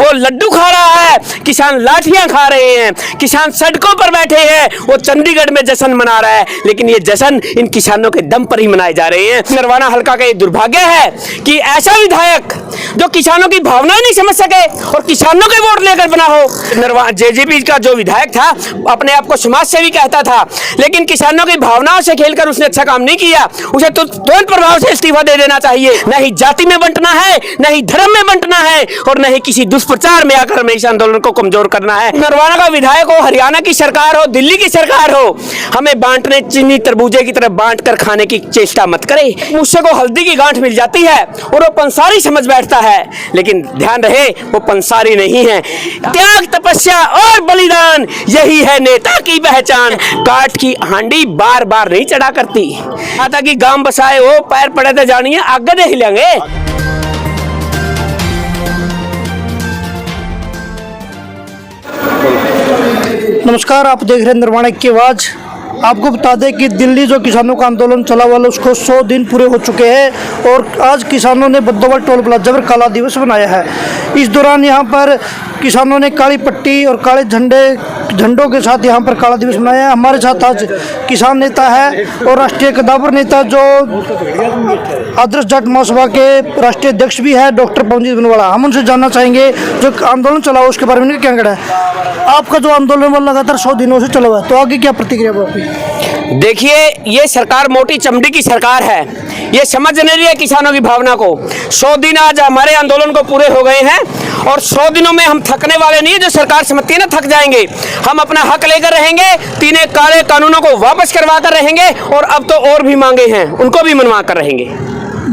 वो लड्डू खा रहा है, किसान लाठियां खा रहे हैं, किसान सड़कों पर बैठे हैं, वो चंडीगढ़ में जश्न मना रहा है, लेकिन ये जश्न इन किसानों के दम पर ही मनाए जा रहे हैं। नरवाना हल्का का ये दुर्भाग्य है कि ऐसा विधायक जो किसानों की भावनाएं नहीं समझ सके और किसानों के वोट लेकर बना हो। जेजेपी का जो विधायक था अपने आप को समाज सेवी कहता था, लेकिन किसानों की भावनाओं से खेलकर उसने अच्छा काम नहीं किया। उसे तो तुरंत प्रभाव से इस्तीफा दे देना चाहिए। न ही जाति में बंटना है, न ही धर्म में बंटना है, और न ही किसी दुष्प्रचार में आकर हमें इस आंदोलन को कमजोर करना है। नरवाना का विधायक हो, हरियाणा की सरकार हो, दिल्ली की सरकार हो, हमें बांटने चीनी तरबूजे की तरफ बांट कर खाने की चेष्टा मत करे। मुझसे को हल्दी की गांठ मिल जाती है और वो पंसारी समझ बैठता है, लेकिन ध्यान रहे वो पंसारी नहीं है। त्याग, तपस्या और बलिदान, यही है नेता की पहचान। काठ की हांडी बार बार नहीं चढ़ा करती। आता कि गांव बसाए हो, पैर पड़े तो जानिए आगे देख लेंगे। नमस्कार, आप देख रहे हैं नरवाना की आवाज। आपको बता दें कि दिल्ली जो किसानों का आंदोलन चला हुआ है उसको 100 दिन पूरे हो चुके हैं और आज किसानों ने बद्दोबल टोल प्लाजा पर काला दिवस मनाया है। इस दौरान यहाँ पर किसानों ने काली पट्टी और काले झंडों के साथ यहाँ पर काला दिवस मनाया है। हमारे साथ आज किसान नेता है और राष्ट्रीय कदावर नेता जो आदर्श जाट महासभा के राष्ट्रीय अध्यक्ष भी है, डॉक्टर पवनजीत बनवाला। हम उनसे जानना चाहेंगे जो आंदोलन चला हुआ उसके बारे में क्या कहना है। आपका जो आंदोलन लगातार 100 दिनों से चला हुआ है, तो आगे क्या प्रतिक्रिया आपकी? देखिए, ये सरकार मोटी चमड़ी की सरकार है, ये समझ नहीं रही है किसानों की भावना को। 100 दिन आज हमारे आंदोलन को पूरे हो गए हैं और 100 दिनों में हम थकने वाले नहीं है। जो सरकार समझती है ना, थक जाएंगे। हम अपना हक लेकर रहेंगे, 3 काले कानूनों को वापस करवा कर रहेंगे और अब तो और भी मांगे हैं उनको भी मनवा कर रहेंगे।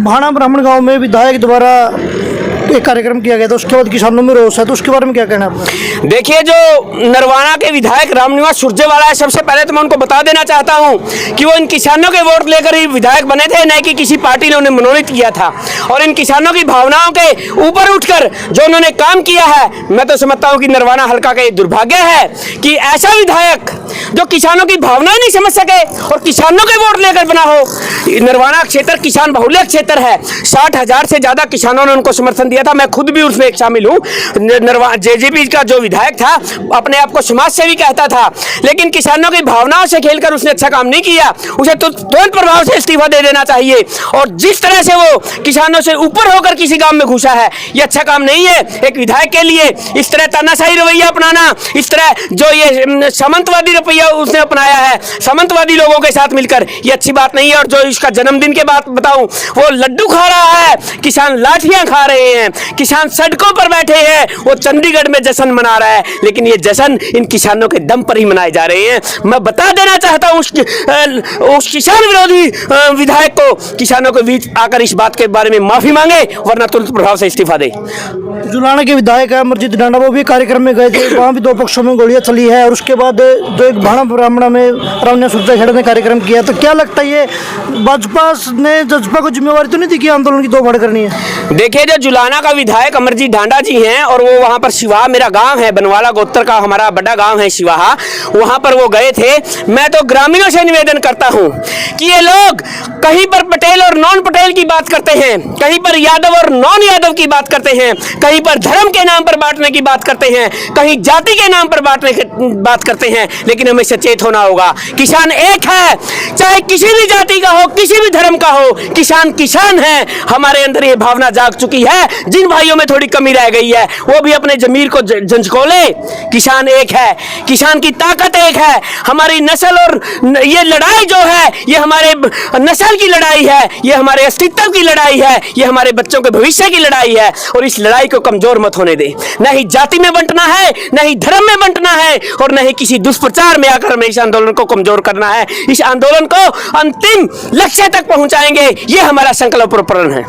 भाणा ब्राह्मण गांव में विधायक द्वारा एक कार्यक्रम किया गया था, उसके बाद किसानों में रोष है, तो उसके बारे में क्या कहना है आपका? देखिए, जो नरवाना के विधायक रामनिवास सुरजेवाला है, सबसे पहले तो मैं उनको बता देना चाहता हूं कि वो इन किसानों के वोट लेकर ही विधायक बने थे, न कि किसी पार्टी ने उन्हें मनोनीत किया था। और इन किसानों की भावनाओं के ऊपर उठकर जो उन्होंने काम किया है, मैं तो समझता हूं कि नरवाना हल्का का ये दुर्भाग्य है कि ऐसा विधायक जो किसानों की भावनाएं नहीं समझ सके और किसानों के वोट लेकर बना हो। नरवाना क्षेत्र किसान बहुल्य क्षेत्र है, 60,000 से ज्यादा किसानों ने उनको समर्थन दिया था। मैं खुद भी उसमें एक शामिल हूँ। जेजेपी का जो विधायक था अपने आप को समाज सेवी कहता था, लेकिन किसानों की भावनाओं से खेलकर उसने अच्छा काम नहीं किया। उसे तो तुरंत प्रभाव से इस्तीफा दे देना चाहिए। और जिस तरह से वो किसानों से ऊपर होकर किसी काम में घुसा है, ये अच्छा काम नहीं है एक विधायक के लिए। इस तरह तानाशाही रवैया अपनाना, इस तरह जो ये सामंतवादी रवैया उसने अपनाया है सामंतवादी लोगों के साथ मिलकर, ये अच्छी बात नहीं है। और जो इसका जन्मदिन के बात बताऊं, वो लड्डू खा रहा है, किसान लाठियां खा रहे हैं, किसान सड़कों पर बैठे हैं, वो चंडीगढ़ में जश्न मना रहा है, लेकिन ये जश्न इन किसानों के दम पर ही मनाए जा रहे हैं। मैं बता देना चाहता हूं उस किसान विरोधी विधायक को, किसानों के बीच आकर इस बात के बारे में माफी मांगे, वरना तुरंत प्रभाव से इस्तीफा दे। जुलाना के विधायक है अमरजीत डांडा, वो भी कार्यक्रम में गए थे, वहाँ भी 2 पक्षों में गोलियां चली है। और उसके बाद जो एक भाणा ब्राह्मणा में रामनिवास सुरजेवाला ने कार्यक्रम किया, तो क्या लगता है ये जजपा को जिम्मेवारी तो नहीं थी कि आंदोलन की 2 भाड़ करनी है? देखिए, जो जुलाना का विधायक अमरजीत डांडा जी हैं और वो वहाँ पर शिवाहा, मेरा गांव है बनवाला गोत्र का, हमारा बड़ा गांव है शिवाहा, वहाँ पर वो गए थे। मैं तो ग्रामीणों से निवेदन करता हूँ कि ये लोग कहीं पर पटेल और नॉन पटेल की बात करते हैं, कहीं पर यादव और नॉन यादव की बात करते हैं, कहीं पर धर्म के नाम पर बांटने की बात करते हैं, कहीं जाति के नाम पर बांटने की बात करते हैं। लेकिन हमें सचेत होना होगा, किसान एक है, चाहे किसी भी जाति का हो, किसी भी धर्म का हो, किसान किसान है। हमारे अंदर ये भावना जाग चुकी है। जिन भाइयों में थोड़ी कमी रह गई है वो भी अपने जमीर को झंझकोले। किसान एक है, किसान की ताकत एक है। हमारी नस्ल और ये लड़ाई जो है, ये हमारे नस्ल की लड़ाई है, ये हमारे अस्तित्व की लड़ाई है, ये हमारे बच्चों के भविष्य की लड़ाई है। और इस लड़ाई को कमजोर मत होने दे। न ही जाति में बंटना है, न ही धर्म में बंटना है, और न ही किसी दुष्प्रचार में आकर हमें इस आंदोलन को कमजोर करना है। इस आंदोलन को अंतिम लक्ष्य तक पहुंचाएंगे, ये हमारा संकल्प और प्रण है।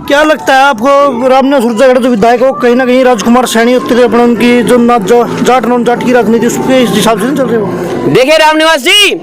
क्या लगता है आपको, रामनिवास सुरजेवाला जो विधायक हो, कहीं ना कहीं राजकुमार सैनी उत्तर अपने उनकी जो जाट नॉन जाट की राजनीति, उस पर इस हिसाब से नहीं चल रहे हो? देखिए रामनिवास जी,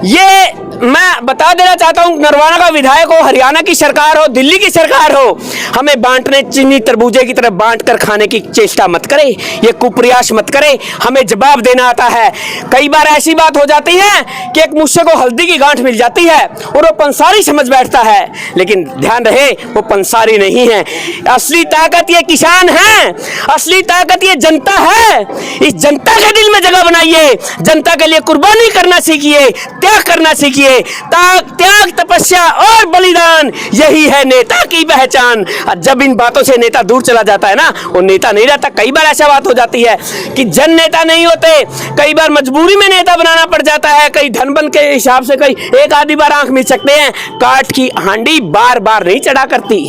ये मैं बता देना चाहता हूं, नरवाना का विधायक हो, हरियाणा की सरकार हो, दिल्ली की सरकार हो, हमें बांटने चीनी तरबूजे की तरह बांट कर खाने की चेष्टा मत करे, ये कुप्रयास मत करे। हमें जवाब देना आता है। कई बार ऐसी बात हो जाती है कि एक मुझसे को हल्दी की गांठ मिल जाती है और वो पंसारी समझ बैठता है, लेकिन ध्यान रहे वो पंसारी नहीं है। असली ताकत ये किसान है, असली ताकत ये जनता है। इस जनता के दिल में जगह बनाइए, जनता के लिए कुर्बानी करना सीखिए, त्याग करना सीखिए। त्याग, तपस्या और बलिदान, यही है नेता की पहचान। जब इन बातों से नेता दूर चला जाता है ना, वो नेता नहीं रहता। कई बार ऐसा बात हो जाती है कि जन नेता नहीं होते, कई बार मजबूरी में नेता बनाना पड़ जाता है, कई धनबन के हिसाब से कई एक आधी बार आंख मिल सकते हैं। काट की हांडी बार बार नहीं चढ़ा करती,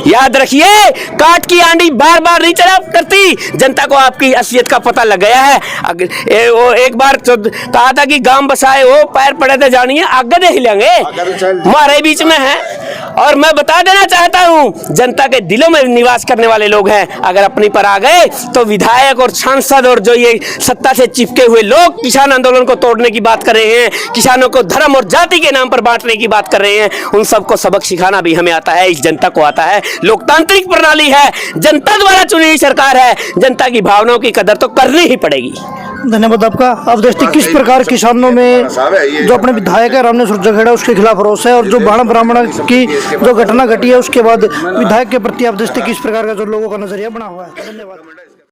याद रखिए, काट की हांडी बार बार नहीं चढ़ा करती। जनता को आपकी असलियत का पता लग गया है। वो एक बार कहा था कि गांव बसाए वो पैर पड़े थे जानिए, आगे देख लेंगे, हमारे बीच में है। और मैं बता देना चाहता हूं, जनता के दिलों में निवास करने वाले लोग हैं। अगर अपनी पर आ गए तो विधायक और सांसद और जो ये सत्ता से चिपके हुए लोग किसान आंदोलन को तोड़ने की बात कर रहे हैं, किसानों को धर्म और जाति के नाम पर बांटने की बात कर रहे हैं, उन सबको सबक सिखाना भी हमें आता है, इस जनता को आता है। लोकतांत्रिक प्रणाली है, जनता द्वारा चुनी हुई सरकार है, जनता की भावनाओं की कदर तो करनी ही पड़ेगी। धन्यवाद आपका। आप देखते हैं किस प्रकार किसानों में जो अपने विधायक है रामने सुरजेवाला उसके खिलाफ रोष है, और जो बाण ब्राह्मण की जो घटना घटी है उसके बाद विधायक के प्रति आप देखते हैं किस प्रकार का जो लोगों का नजरिया बना हुआ है। धन्यवाद।